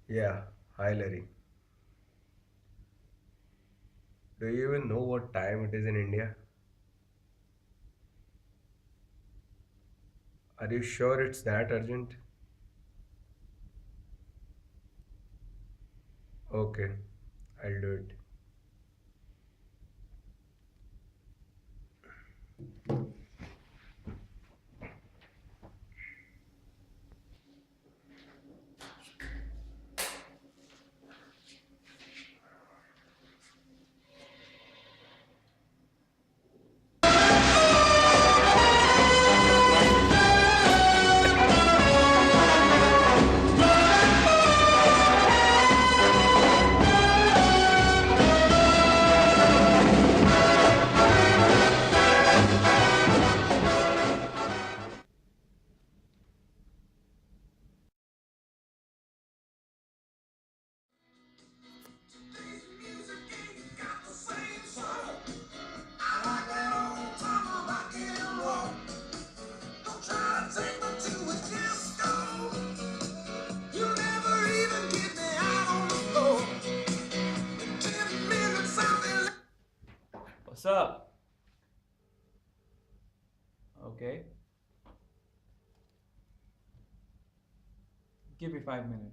Yeah, hi Larry. Do you even know what time it is in India? Are you sure it's that urgent? Okay, I'll do it. What's up? Okay, give me 5 minutes.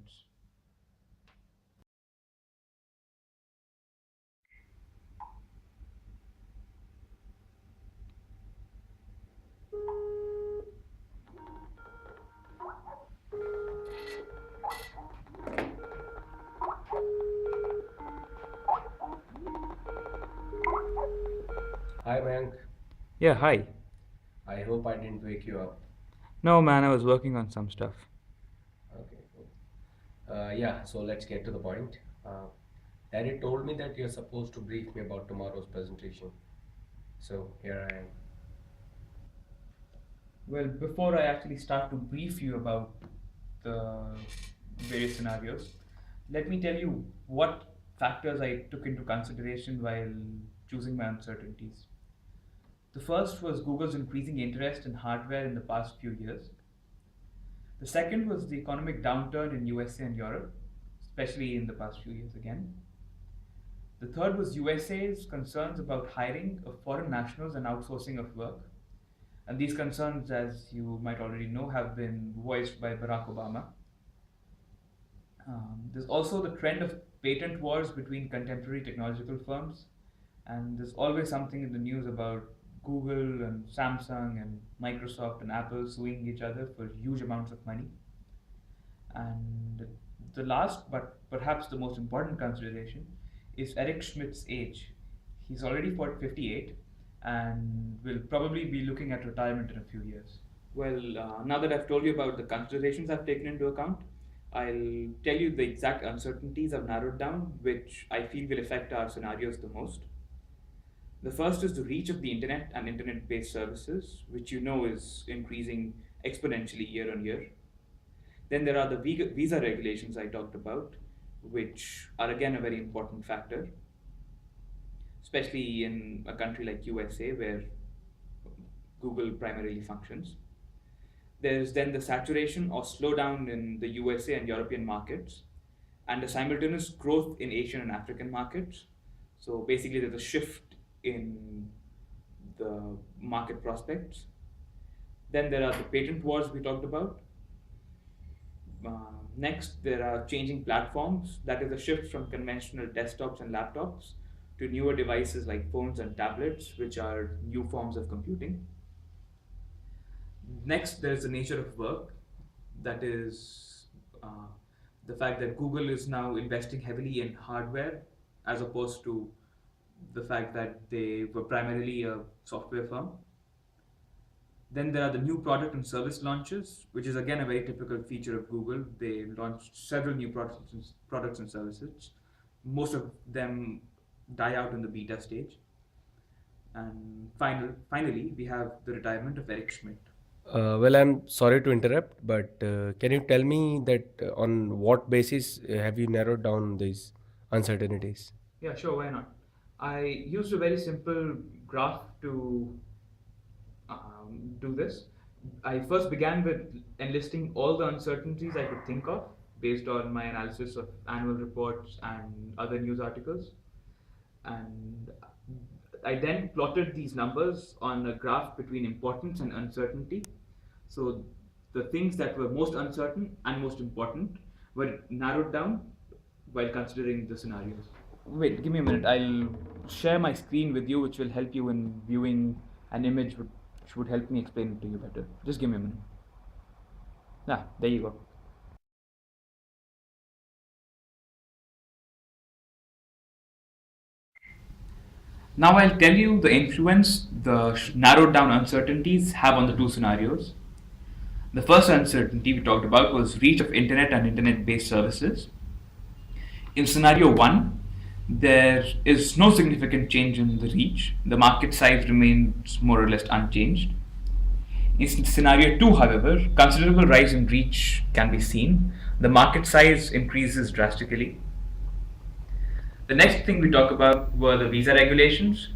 Hi Mayank. Yeah, hi. I hope I didn't wake you up. No, man, I was working on some stuff. Okay, cool. Yeah, so let's get to the point. Uh, Daddy told me that you're supposed to brief me about tomorrow's presentation. So here I am. Well, before I actually start to brief you about the various scenarios, let me tell you what factors I took into consideration while choosing my uncertainties. The first was Google's increasing interest in hardware in the past few years. The second was the economic downturn in USA and Europe, especially in the past few years again. The third was USA's concerns about hiring of foreign nationals and outsourcing of work. And these concerns, as you might already know, have been voiced by Barack Obama. There's also the trend of patent wars between contemporary technological firms, and there's always something in the news about Google and Samsung and Microsoft and Apple suing each other for huge amounts of money. And the last, but perhaps the most important consideration, is Eric Schmidt's age. He's already 58 and will probably be looking at retirement in a few years. Well, now that I've told you about the considerations I've taken into account, I'll tell you the exact uncertainties I've narrowed down, which I feel will affect our scenarios the most. The first is the reach of the internet and internet based services, which you know is increasing exponentially year on year. Then there are the visa regulations I talked about, which are again a very important factor, especially in a country like USA where Google primarily functions. There's then the saturation or slowdown in the USA and European markets, and a simultaneous growth in Asian and African markets. So basically, there's a shift in the market prospects. Then there are the patent wars we talked about. Next, there are changing platforms. That is a shift from conventional desktops and laptops to newer devices like phones and tablets, which are new forms of computing. Next, there's the nature of work. That is the fact that Google is now investing heavily in hardware as opposed to the fact that they were primarily a software firm. Then there are the new product and service launches, which is again a very typical feature of Google. They launched several new products and services. Most of them die out in the beta stage. And finally, we have the retirement of Eric Schmidt. Well, I'm sorry to interrupt, but can you tell me that on what basis have you narrowed down these uncertainties? Yeah, sure, why not? I used a very simple graph to do this. I first began with enlisting all the uncertainties I could think of based on my analysis of annual reports and other news articles. And I then plotted these numbers on a graph between importance and uncertainty. So the things that were most uncertain and most important were narrowed down while considering the scenarios. Wait, give me a minute. I'll share my screen with you, which will help you in viewing an image, which would help me explain it to you better. Just give me a minute. Ah, there you go. Now I'll tell you the influence the narrowed down uncertainties have on the two scenarios. The first uncertainty we talked about was reach of internet and internet based services. In scenario 1, there is no significant change in the reach. The market size remains more or less unchanged. In scenario 2, however, considerable rise in reach can be seen. The market size increases drastically. The next thing we talk about were the visa regulations.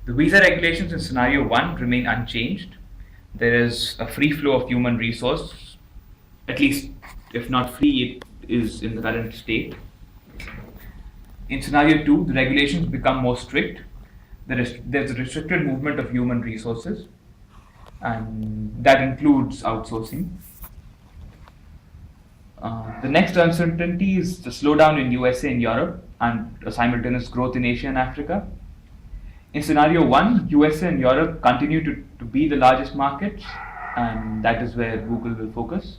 The visa regulations in scenario 1 remain unchanged. There is a free flow of human resource, at least if not free, it is in the current state. In scenario 2, the regulations become more strict. There's a restricted movement of human resources, and that includes outsourcing. The next uncertainty is the slowdown in USA and Europe and a simultaneous growth in Asia and Africa. In scenario 1, USA and Europe continue to be the largest markets, and that is where Google will focus.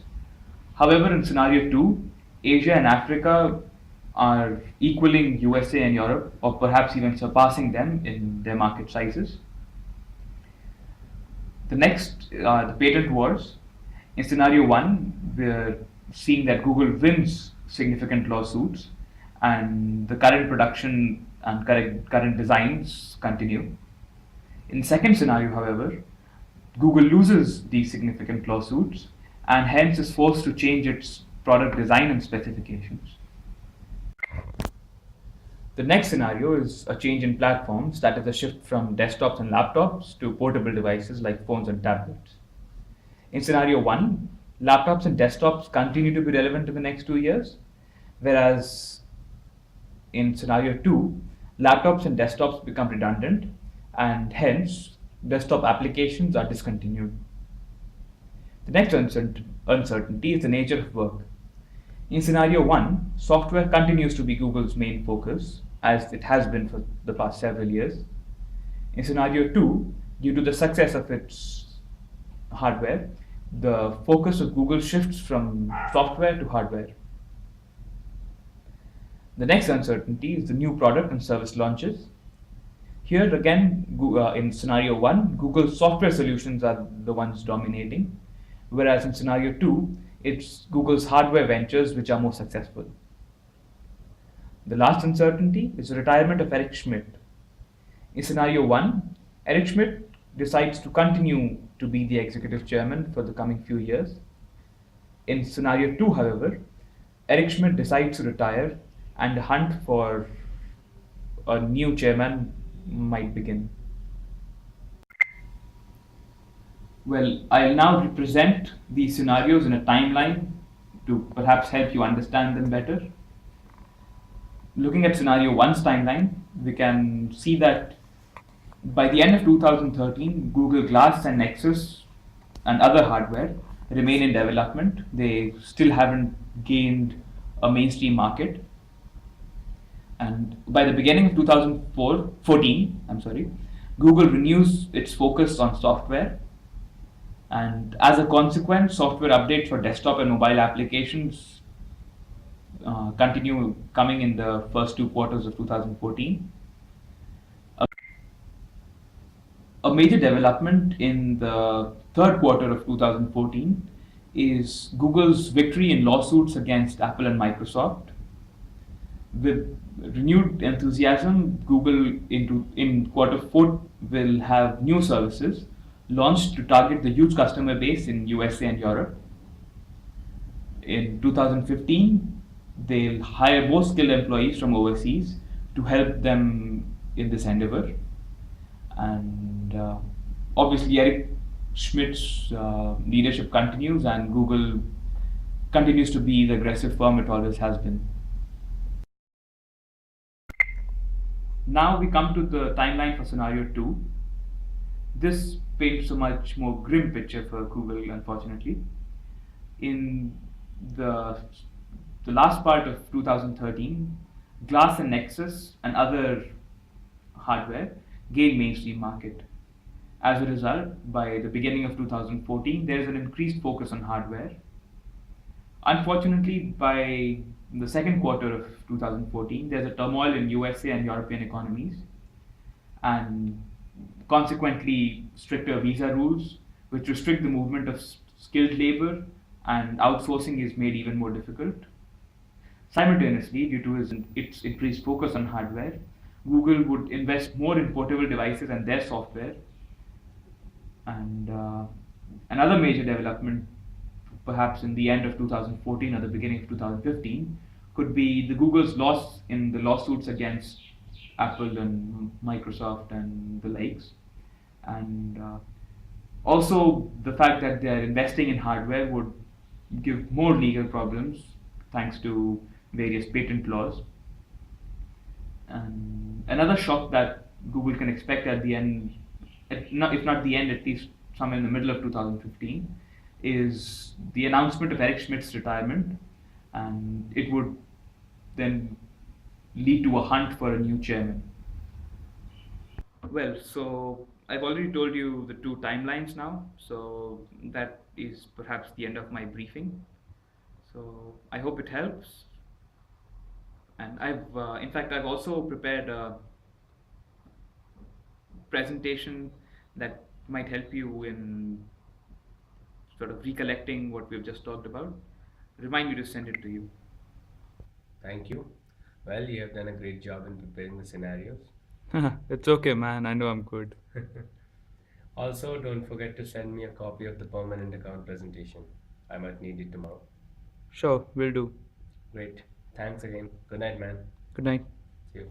However, in scenario 2, Asia and Africa are equaling USA and Europe, or perhaps even surpassing them in their market sizes. The next, the patent wars. In scenario 1, we're seeing that Google wins significant lawsuits, and the current production and current designs continue. In the second scenario, however, Google loses these significant lawsuits and hence is forced to change its product design and specifications. The next scenario is a change in platforms, that is a shift from desktops and laptops to portable devices like phones and tablets. In scenario 1, laptops and desktops continue to be relevant in the next 2 years, whereas in scenario 2, laptops and desktops become redundant and hence desktop applications are discontinued. The next uncertainty is the nature of work. In scenario 1, software continues to be Google's main focus, as it has been for the past several years. In scenario 2, due to the success of its hardware, the focus of Google shifts from software to hardware. The next uncertainty is the new product and service launches. Here again, in scenario 1, Google's software solutions are the ones dominating, whereas in scenario 2, it's Google's hardware ventures which are more successful. The last uncertainty is the retirement of Eric Schmidt. In scenario 1, Eric Schmidt decides to continue to be the executive chairman for the coming few years. In scenario 2, however, Eric Schmidt decides to retire and the hunt for a new chairman might begin. Well, I'll now represent these scenarios in a timeline to perhaps help you understand them better. Looking at scenario 1's timeline, we can see that by the end of 2013, Google Glass and Nexus and other hardware remain in development. They still haven't gained a mainstream market. And by the beginning of 2014, Google renews its focus on software. And as a consequence, software updates for desktop and mobile applications continue coming in the first 2 quarters of 2014. A major development in the third quarter of 2014 is Google's victory in lawsuits against Apple and Microsoft. With renewed enthusiasm, Google in quarter 4 will have new services launched to target the huge customer base in USA and Europe. In 2015, they'll hire more skilled employees from overseas to help them in this endeavor. And obviously, Eric Schmidt's leadership continues, and Google continues to be the aggressive firm it always has been. Now we come to the timeline for scenario 2. This paints a much more grim picture for Google, unfortunately. In the, the last part of 2013, Glass and Nexus and other hardware gained mainstream market. As a result, by the beginning of 2014, there is an increased focus on hardware. Unfortunately, by the second quarter of 2014, there's a turmoil in USA and European economies, and consequently stricter visa rules, which restrict the movement of skilled labor, and outsourcing is made even more difficult. Simultaneously, due to its increased focus on hardware, Google would invest more in portable devices and their software. And another major development, perhaps in the end of 2014 or the beginning of 2015, could be the Google's loss in the lawsuits against Apple and Microsoft and the likes, and also the fact that they're investing in hardware would give more legal problems thanks to various patent laws. And another shock that Google can expect at the end, if not the end, at least somewhere in the middle of 2015, is the announcement of Eric Schmidt's retirement, and it would then lead to a hunt for a new chairman. Well, so I've already told you the two timelines now, so that is perhaps the end of my briefing. So I hope it helps. And in fact, I've also prepared a presentation that might help you in sort of recollecting what we've just talked about. Remind me to send it to you. Thank you. Well, you have done a great job in preparing the scenarios. It's okay, man. I know I'm good. Also, don't forget to send me a copy of the permanent account presentation. I might need it tomorrow. Sure, will do. Great. Thanks again. Good night, man. Good night. See you.